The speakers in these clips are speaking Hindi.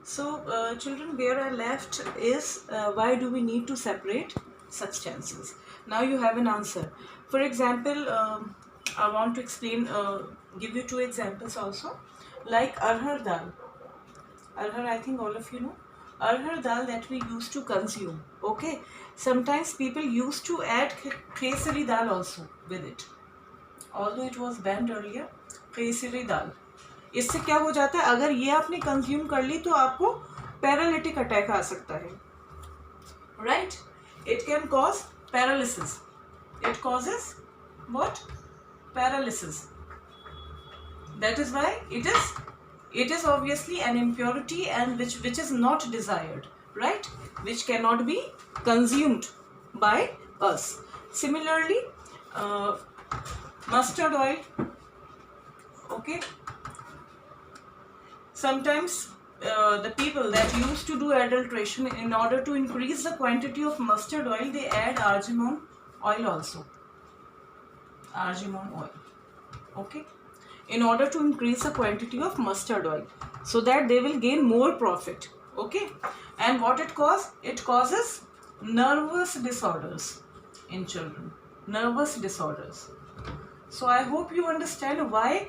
So children, where I left is why do we need to separate substances? Now you have an answer. For example, I want to explain, give you two examples also, like arhar dal. Arhar, I think all of you know. Arhar dal that we used to consume. Okay. Sometimes people used to add khesari dal also with it. Although it was banned earlier, khesari dal. इससे क्या हो जाता है, अगर ये आपने कंज्यूम कर ली तो आपको पैरालिटिक अटैक आ सकता है. Right. It can cause paralysis. It causes what? Paralysis. That is why it is obviously an impurity and which is not desired, right? Which cannot be consumed by us. Similarly, mustard oil. Okay. Sometimes the people that used to do adulteration, in order to increase the quantity of mustard oil, they add argemone oil also. Argemone oil. Okay. In order to increase the quantity of mustard oil, so that they will gain more profit. Okay. And what it causes? It causes nervous disorders in children. Nervous disorders. So I hope you understand why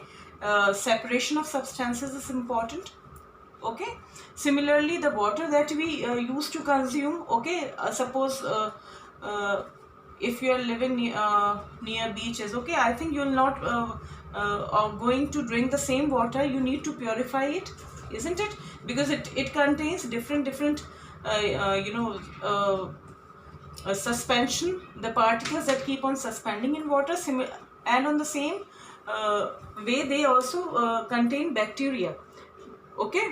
separation of substances is important. Okay. Similarly, the water that we used to consume. Okay. Suppose if you are living near beaches, okay, I think you will not or going to drink the same water. You need to purify it, isn't it? Because it contains different suspension, the particles that keep on suspending in water, and on the same way they also contain bacteria. Okay.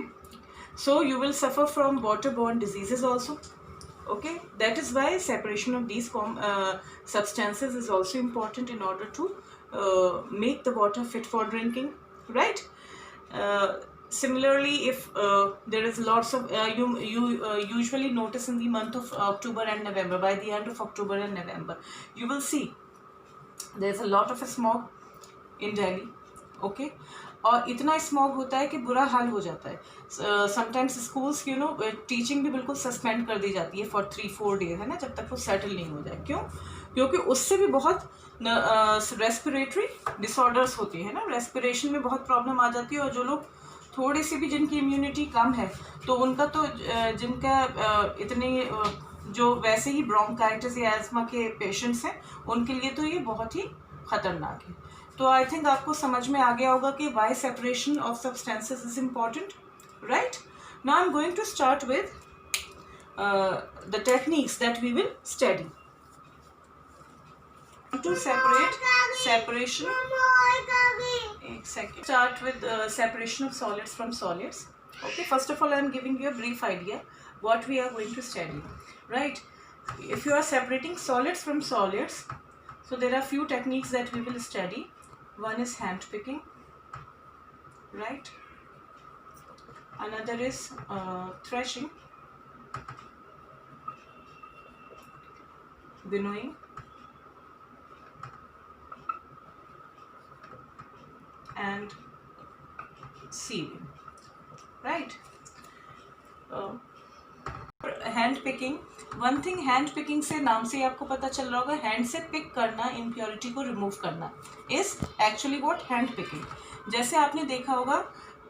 So you will suffer from waterborne diseases also. Okay. That is why separation of these substances is also important in order to make the water fit for drinking, right? Similarly, if there is lots of you usually notice in the month of October and November, by the end of October and November, you will see there is a lot of smog in Delhi. Okay. और इतना स्मॉग होता है कि बुरा हाल हो जाता है. समटाइम्स स्कूल्स टीचिंग भी बिल्कुल सस्पेंड कर दी जाती है फॉर 3-4 डेज, है ना, जब तक वो सेटल नहीं हो जाए. क्यों? क्योंकि उससे भी बहुत रेस्पिरेटरी डिसऑर्डर्स होती है ना, रेस्पिरेशन में बहुत प्रॉब्लम आ जाती है. और जो लोग थोड़ी सी भी जिनकी इम्यूनिटी कम है, तो उनका तो जिनका इतने जो वैसे ही ब्रोंकाइटिस या एस्मा के पेशेंट्स हैं, उनके लिए तो ये बहुत ही खतरनाक है. तो आई थिंक आपको समझ में आ गया होगा कि why separation of substances is important. Right. Now I am going to start with the techniques that we will study to separation. एक second. Start with separation of solids from solids. Okay. First of all, I am giving you a brief idea what we are going to study. Right. If you are separating solids from solids, so there are few techniques that we will study. One is hand picking. Right. Another is threshing, winnowing, and sieving. Right. Hand picking. One thing, hand picking से नाम से ही आपको पता चल रहा होगा, हैंड से पिक करना, इम्प्योरिटी को रिमूव करना is actually what hand picking. जैसे आपने देखा होगा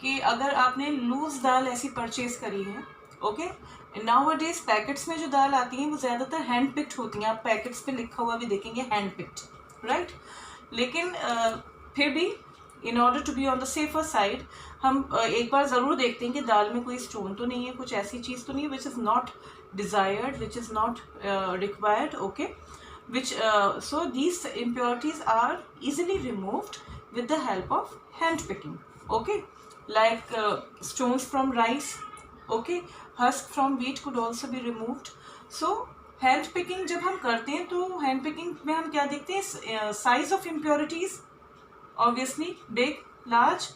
कि अगर आपने लूज दाल ऐसी परचेज करी है, ओके, नाउअडेज पैकेट्स में जो दाल आती हैं वो ज़्यादातर हैंड पिक्ड होती हैं. आप पैकेट्स पे लिखा हुआ भी देखेंगे हैंड पिक्ड. राइट. लेकिन फिर भी in order to be on the safer side, हम एक बार ज़रूर देखते हैं कि दाल में कोई स्टोन तो नहीं है, कुछ ऐसी चीज़ तो नहीं है which is not desired, which is not required. Okay. Which so these impurities are easily removed with the help of hand picking. Okay. Like stones from rice. Okay. Husk from wheat could also be removed. So hand picking जब हम करते हैं तो hand picking में हम क्या देखते हैं? Size of impurities obviously big, large,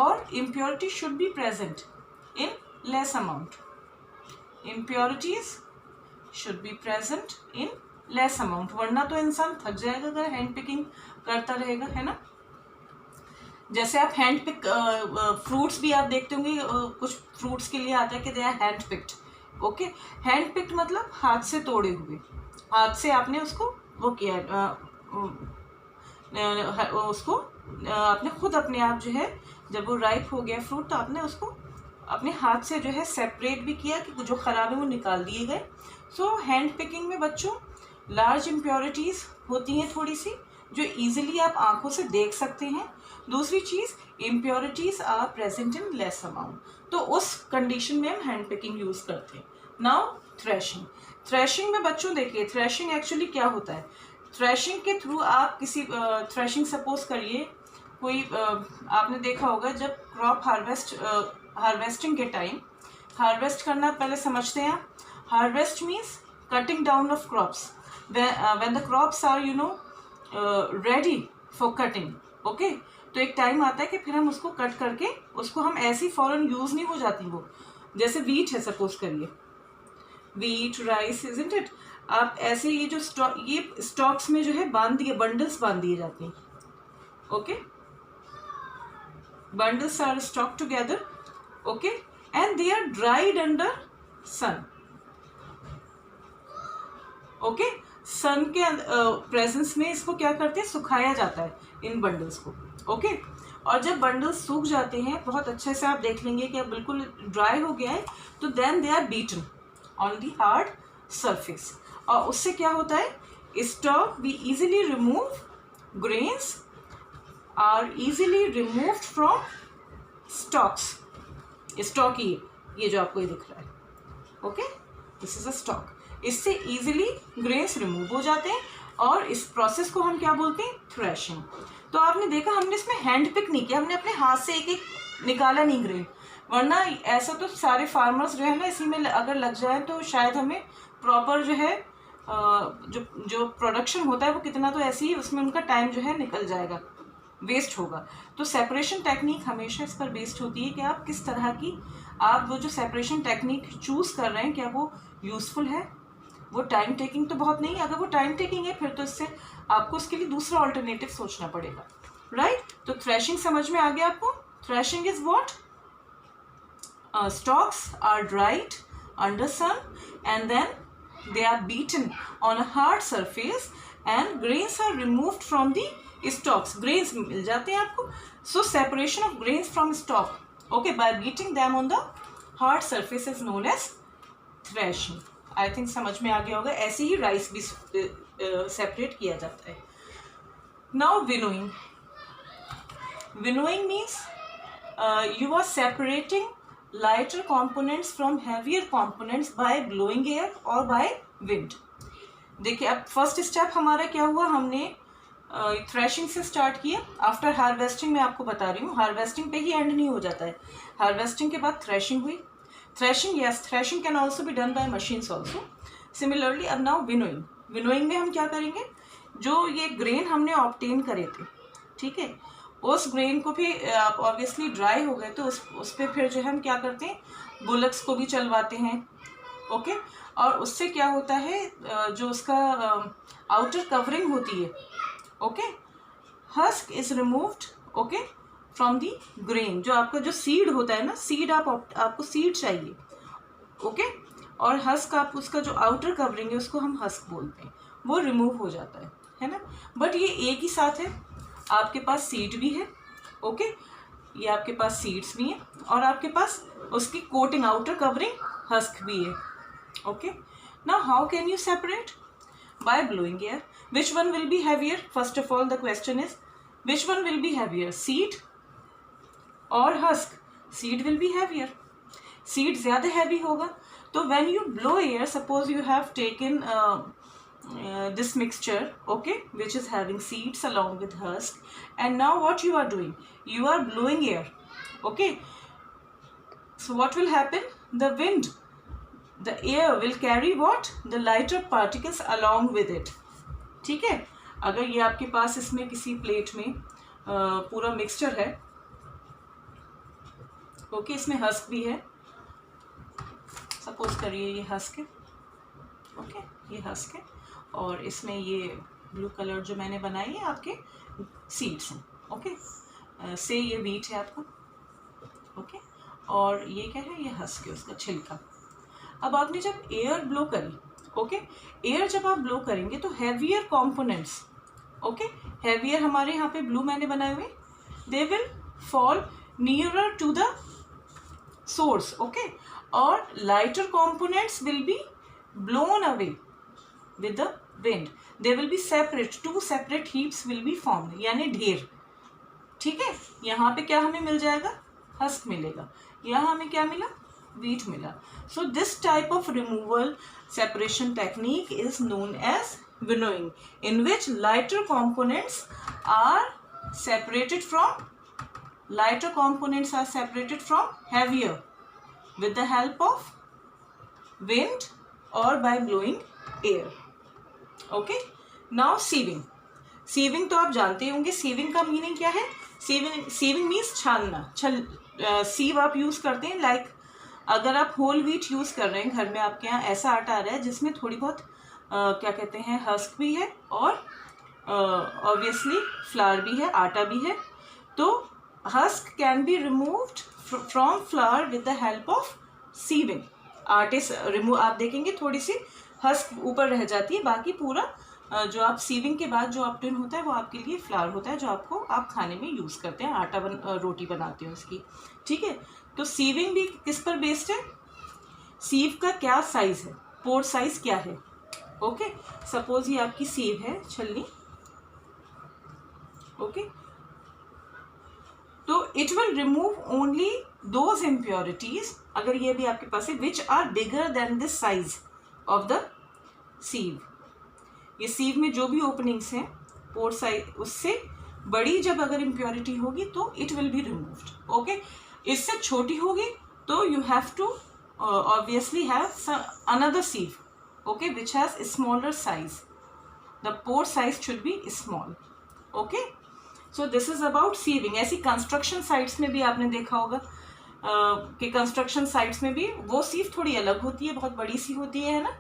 or impurity should be present in less amount. Impurities should be present in less amount, वरना तो इंसान थक जाएगा अगर हैंड पिकिंग करता रहेगा, है ना. जैसे आप हैंड पिक फ्रूट्स भी आप देखते होंगे, कुछ फ्रूट्स के लिए आता है कि they are hand picked. Okay, hand picked मतलब हाथ से तोड़े हुए, हाथ से आपने उसको वो किया, उसको आपने खुद अपने आप जो है, जब वो राइप हो गया फ्रूट तो आपने उसको अपने हाथ से जो है सेपरेट भी किया कि जो ख़राब है वो निकाल दिए गए। सो हैंड पिकिंग में बच्चों लार्ज इम्प्योरिटीज़ होती हैं थोड़ी सी, जो ईजिली आप आंखों से देख सकते हैं। दूसरी चीज़, impurities are present in less amount, तो उस कंडीशन में हम हैंड पिकिंग यूज़ करते हैं। Now threshing. थ्रेशिंग में बच्चों देखिए, थ्रेशिंग एक्चुअली क्या होता है, थ्रेशिंग के थ्रू आप किसी थ्रेशिंग सपोज करिए कोई आपने देखा होगा जब क्रॉप हार्वेस्टिंग के टाइम, हार्वेस्ट करना पहले समझते हैं आप। Harvest means cutting down of crops, when the crops are ready for cutting. Okay, तो एक टाइम आता है कि फिर हम उसको कट करके उसको हम ऐसी फौरन यूज़ नहीं हो जाती वो, जैसे वीट है सपोज करिए, वीट राइस इजंट इट, आप ऐसे ये जो ये स्टॉक्स में जो है बांध दिए, बंडल्स बांध दिए जाते हैं। Okay, bundles are stuck together, okay, and they are dried under sun. okay, सन के प्रेजेंस में इसको क्या करते हैं, सुखाया जाता है इन बंडल्स को। ओके, और जब बंडल्स सूख जाते हैं बहुत अच्छे से, आप देख लेंगे कि अब बिल्कुल ड्राई हो गया है, तो then they are beaten on the hard surface, और उससे क्या होता है, stalk we easily remove, grains are easily removed from stalks. Stalk ये जो आपको ये दिख रहा है, okay, this is a stalk. इससे इजीली ग्रेन्स रिमूव हो जाते हैं, और इस प्रोसेस को हम क्या बोलते हैं, थ्रेशिंग। तो आपने देखा हमने इसमें हैंड पिक नहीं किया, हमने अपने हाथ से एक एक निकाला नहीं ग्रेन, वरना ऐसा तो सारे फार्मर्स जो है ना इसी में अगर लग जाए तो शायद हमें प्रॉपर जो है जो प्रोडक्शन होता है वो कितना तो ऐसे ही उसमें उनका टाइम जो है निकल जाएगा, वेस्ट होगा। तो सेपरेशन टेक्निक हमेशा इस पर बेस्ड होती है कि आप किस तरह की, आप वो जो सेपरेशन टेक्निक चूज़ कर रहे हैं क्या वो यूज़फुल है, वो टाइम टेकिंग तो बहुत नहीं। अगर वो टाइम टेकिंग है फिर तो इससे आपको उसके लिए दूसरा ऑल्टरनेटिव सोचना पड़ेगा, राइट। तो थ्रेशिंग समझ में आ गया आपको। Threshing is what, stalks are dried under sun and then they are beaten on a hard surface and grains are removed from the stalks. Grains मिल जाते हैं आपको, so separation of grains from stalk, okay, by beating them on the hard surface is known as threshing. I think समझ में आ गया होगा। ऐसे ही राइस भी सेपरेट किया जाता है। Now winnowing. Winnowing means you are separating lighter components from heavier components by blowing air or by wind. देखिए अब फर्स्ट स्टेप हमारा क्या हुआ, हमने थ्रेशिंग से स्टार्ट किया। आफ्टर हार्वेस्टिंग मैं आपको बता रही हूँ, हार्वेस्टिंग पे ही एंड नहीं हो जाता है, हार्वेस्टिंग के बाद थ्रेशिंग हुई। Threshing, yes, threshing can also be done by machines also. Similarly अब नाउ विनोइंग। विनोइंग में हम क्या करेंगे, जो ये ग्रेन हमने ऑब्टेन करे थे, ठीक है, उस ग्रेन को भी आप ऑब्वियसली ड्राई हो गए तो उस पर फिर जो है हम क्या करते हैं, बुलक्स को भी चलवाते हैं, ओके, और उससे क्या होता है, जो उसका आउटर कवरिंग होती है, okay, husk is removed, okay, from the grain. जो आपका जो सीड होता है ना, सीड आपको सीड चाहिए, ओके, और हस्क आप उसका जो आउटर कवरिंग है उसको हम हस्क बोलते हैं, वो रिमूव हो जाता है ना। बट ये एक ही साथ है, आपके पास सीड भी है, ओके, ये आपके पास सीड्स भी हैं और आपके पास उसकी कोटिंग आउटर कवरिंग हस्क भी है, okay. Now how can you separate, by blowing air. Which one will be heavier, first of all the question is which one will be heavier, seed और husk. Seed will be heavier, seed ज़्यादा हैवी होगा। तो when you blow air, suppose you have taken this mixture, okay, which is having seeds along with husk, and now what you are doing, you are blowing air, okay, so what will happen, the wind, the air will carry what, the lighter particles along with it, ठीक है। अगर ये आपके पास इसमें किसी प्लेट में पूरा मिक्सचर है, ओके, इसमें हस्क भी है, सपोज करिए ये हस्क है, ओके, ये हस्क है, और इसमें ये ब्लू कलर जो मैंने बनाई है आपके सीड्स हैं, ओके। से ये वीट है आपका, ओके, और ये क्या है, ये हस्क है उसका छिलका। अब आपने जब एयर ब्लो करी, ओके, एयर जब आप ब्लो करेंगे तो हैवियर कॉम्पोनेंट्स, ओके, हैवियर हमारे यहाँ पे ब्लू मैंने बनाए हुए, they will fall nearer to the source, okay, और lighter components will be blown away with the wind. They will be separate, two separate heaps will be formed, यानी ढेर, ठीक है। यहाँ पे क्या हमें मिल जाएगा, हस्क मिलेगा, यहाँ हमें क्या मिला, wheat मिला। So this type of removal separation technique is known as winnowing, in which lighter components are separated from heavier with the help of wind or by blowing air. Okay, now sieving. Sieving तो आप जानते होंगे, सीविंग का मीनिंग क्या है, सीविंग मीन्स छानना। सीव आप यूज़ करते हैं, लाइक अगर आप होल व्हीट यूज़ कर रहे हैं घर में, आपके यहाँ ऐसा आटा आ रहा है जिसमें थोड़ी बहुत क्या कहते हैं, हस्क भी है और ऑब्वियसली फ्लावर भी है, आटा भी है, तो husk can be removed from flour with the help of sieving. आटे से रिमूव, आप देखेंगे थोड़ी सी हस्क ऊपर रह जाती है, बाकी पूरा जो आप सीविंग के बाद जो अपटेन होता है वो आपके लिए फ्लावर होता है, जो आपको आप खाने में यूज़ करते हैं, आटा रोटी बनाते हो उसकी, ठीक है। तो सीविंग भी किस पर बेस्ड है, सीव का क्या साइज है, पोर साइज क्या है, ओके। सपोज ये आपकी सीव है, छलनी, ओके, तो it will remove only those impurities, अगर ये भी आपके पास है, which are bigger than this size of the sieve. ये सीव में जो भी ओपनिंग्स हैं, पोर साइज, उससे बड़ी जब अगर इम्प्योरिटी होगी तो it will be removed, okay. इससे छोटी होगी तो you have to obviously have another sieve, okay, which has smaller size, the pore size should be small, okay. So this is about sieving. ऐसी कंस्ट्रक्शन साइट्स में भी आपने देखा होगा कि कंस्ट्रक्शन साइट्स में भी वो सीव थोड़ी अलग होती है, बहुत बड़ी सी होती है ना,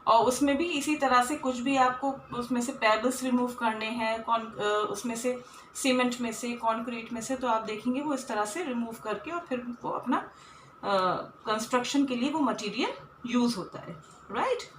और उसमें भी इसी तरह से कुछ भी आपको उसमें से पेबल्स रिमूव करने हैं, उसमें से सीमेंट में से, कंक्रीट में से, तो आप देखेंगे वो इस तरह से रिमूव करके और फिर वो अपना कंस्ट्रक्शन के लिए वो मटेरियल यूज़ होता है, राइट।